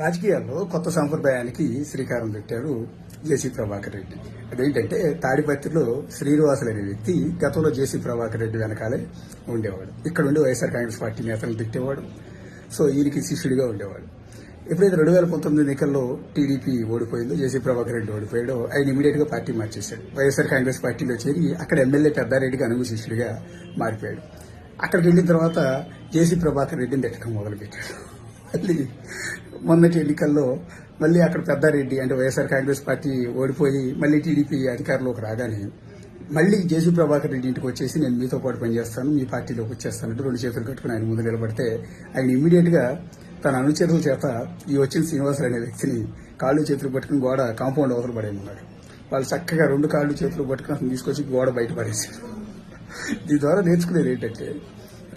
రాజకీయాల్లో కొత్త సాంప్రదాయానికి శ్రీకారం చుట్టాడు జేసీ ప్రభాకర్ రెడ్డి. అదేంటంటే తాడిపత్రిలో శ్రీనివాసులు అనే వ్యక్తి గతంలో జేసీ ప్రభాకర్ రెడ్డి వెనకాలే ఉండేవాడు. ఇక్కడ ఉండి వైఎస్ఆర్ కాంగ్రెస్ పార్టీ నేతలను తిట్టేవాడు. సో ఈయనకి శిష్యుడిగా ఉండేవాడు. ఎప్పుడైతే 2019 ఎన్నికల్లో టీడీపీ ఓడిపోయిందో, జేసీ ప్రభాకర్ రెడ్డి ఓడిపోయాడో, ఆయన ఇమీడియట్ గా పార్టీ మార్చేశాడు. వైఎస్ఆర్ కాంగ్రెస్ పార్టీలో చేరి అక్కడ ఎమ్మెల్యే పెద్దారెడ్డికి అనుగు శిష్యుడిగా మారిపోయాడు. అక్కడికి వెళ్ళిన తర్వాత జేసీ ప్రభాకర్ రెడ్డిని తిట్టడం మొదలుపెట్టాడు. మళ్ళీ మొన్నటి ఎన్నికల్లో మళ్ళీ అక్కడ పెద్దారెడ్డి అంటే వైఎస్ఆర్ కాంగ్రెస్ పార్టీ ఓడిపోయి మళ్ళీ టీడీపీ అధికారంలోకి రాగానే మళ్ళీ జేసీ ప్రభాకర్ రెడ్డి ఇంటికి వచ్చేసి నేను మీతో పాటు పనిచేస్తాను, మీ పార్టీలోకి వచ్చేస్తానంటూ 2 చేతులు కట్టుకుని ఆయన ముందు నిలబడితే ఆయన ఇమ్మీడియట్ గా తన అనుచరుల చేత ఈ వచ్చిన శ్రీనివాసులు అనే వ్యక్తిని కాళ్ళు చేతులు పట్టుకుని గోడ కాంపౌండ్ అవతల పడేయమన్నాడు. వాళ్ళు చక్కగా 2 కాళ్ళు చేతులు పట్టుకుని అతను తీసుకొచ్చి గోడ బయట పడేశారు. దీని ద్వారా నేర్చుకునేది ఏంటంటే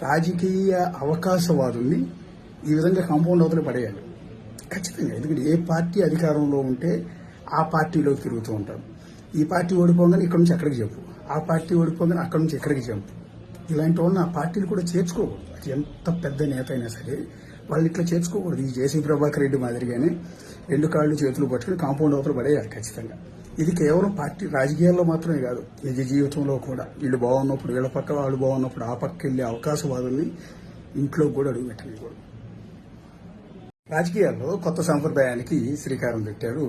రాజకీయ అవకాశవాదుల్ని ఈ విధంగా కాంపౌండ్ అవతల పడేయాలి ఖచ్చితంగా. ఎందుకంటే ఏ పార్టీ అధికారంలో ఉంటే ఆ పార్టీలోకి తిరుగుతూ ఉంటారు. ఈ పార్టీ ఓడిపోగానే ఇక్కడ నుంచి అక్కడికి చెప్పు, ఆ పార్టీ ఓడిపోగానే అక్కడి నుంచి ఎక్కడికి చెప్పు. ఇలాంటి వాళ్ళని ఆ పార్టీలు కూడా చేర్చుకోకూడదు. అది ఎంత పెద్ద నేత అయినా సరే వాళ్ళు ఇట్లా చేర్చుకోకూడదు. ఈ జేసీ ప్రభాకర్ రెడ్డి మాదిరిగానే 2 కాళ్ళు చేతులు పట్టుకుని కాంపౌండ్ అవతల పడేయాలి ఖచ్చితంగా. ఇది కేవలం పార్టీ రాజకీయాల్లో మాత్రమే కాదు, నిజ జీవితంలో కూడా వీళ్ళు బాగున్నప్పుడు వీళ్ళ పక్క, వాళ్ళు బాగున్నప్పుడు ఆ పక్క వెళ్లే అవకాశవాదుల్ని ఇంట్లో కూడా అడుగు పెట్టనివ్వకూడదు. రాజకీయాల్లో కొత్త సాంప్రదాయానికి శ్రీకారం చుట్టాడు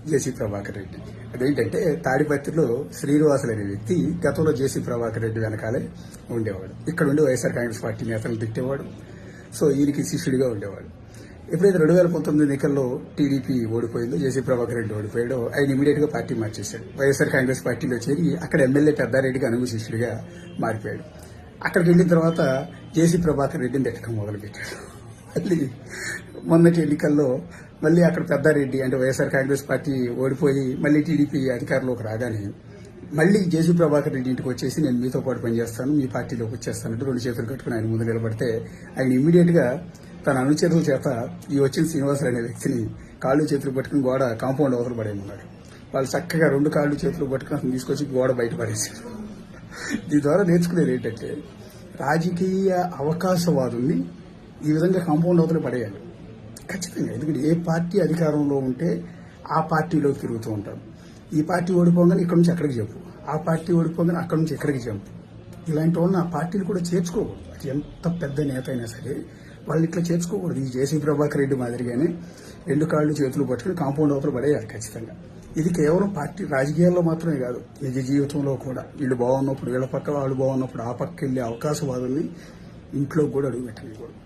జేసీ ప్రభాకర్ రెడ్డి. అదేంటంటే తాడిపత్రిలో శ్రీనివాసులు అనే వ్యక్తి గతంలో జేసీ ప్రభాకర్ రెడ్డి వెనకాలే ఉండేవాడు. ఇక్కడ ఉండి వైఎస్ఆర్ కాంగ్రెస్ పార్టీ నేతలను తిట్టేవాడు. సో ఈయనకి శిష్యుడిగా ఉండేవాడు. ఎప్పుడైతే 2019 ఎన్నికల్లో టీడీపీ ఓడిపోయిందో, జేసీ ప్రభాకర్ రెడ్డి ఓడిపోయాడో, ఆయన ఇమీడియట్ గా పార్టీ మార్చేశాడు. వైఎస్ఆర్ కాంగ్రెస్ పార్టీలో చేరి అక్కడ ఎమ్మెల్యే పెద్దారెడ్డికి అనుగు శిష్యుడిగా మారిపోయాడు. అక్కడికి వెళ్ళిన తర్వాత జేసీ ప్రభాకర్ రెడ్డిని తిట్టడం మొదలుపెట్టాడు. మళ్ళీ మొన్నటి ఎన్నికల్లో మళ్ళీ అక్కడ పెద్దారెడ్డి అంటే వైఎస్ఆర్ కాంగ్రెస్ పార్టీ ఓడిపోయి మళ్ళీ టీడీపీ అధికారంలోకి రాగానే మళ్ళీ జేసీ ప్రభాకర్ రెడ్డి ఇంటికి వచ్చేసి నేను మీతో పాటు పనిచేస్తాను, మీ పార్టీలోకి వచ్చేస్తానంటూ 2 చేతులు కట్టుకుని ఆయన ముందు నిలబడితే ఆయన ఇమ్మీడియట్ గా తన అనుచరుల చేత ఈ వచ్చిన శ్రీనివాసులు అనే వ్యక్తిని కాళ్ళు చేతులు పట్టుకుని గోడ కాంపౌండ్ అవతల పడేయమన్నాడు. వాళ్ళు చక్కగా 2 కాళ్ళు చేతులు పట్టుకుని అతను తీసుకొచ్చి గోడ బయట పడేశారు. దీని ద్వారా నేర్చుకునేది ఏంటంటే రాజకీయ అవకాశవాదుల్ని ఈ విధంగా కాంపౌండ్ అవతల పడేయాలి ఖచ్చితంగా. ఎందుకంటే ఏ పార్టీ అధికారంలో ఉంటే ఆ పార్టీలోకి తిరుగుతూ ఉంటారు. ఈ పార్టీ ఓడిపోగానే ఇక్కడ నుంచి అక్కడికి చెప్పు, ఆ పార్టీ ఓడిపోగానే అక్కడి నుంచి ఎక్కడికి చెప్పు. ఇలాంటి వాళ్ళని ఆ పార్టీలు కూడా చేర్చుకోకూడదు. అది ఎంత పెద్ద నేత అయినా సరే వాళ్ళు ఇట్లా చేర్చుకోకూడదు. ఈ జేసీ ప్రభాకర్ రెడ్డి మాదిరిగానే 2 కాళ్ళు చేతులు పట్టుకుని కాంపౌండ్ అవతల పడేయాలి ఖచ్చితంగా. ఇది కేవలం పార్టీ రాజకీయాల్లో మాత్రమే కాదు, నిజ జీవితంలో కూడా వీళ్ళు బాగున్నప్పుడు వీళ్ళ పక్క, వాళ్ళు బాగున్నప్పుడు ఆ పక్క వెళ్లే అవకాశవాదుల్ని ఇంట్లో కూడా అడుగు పెట్టనివ్వకూడదు.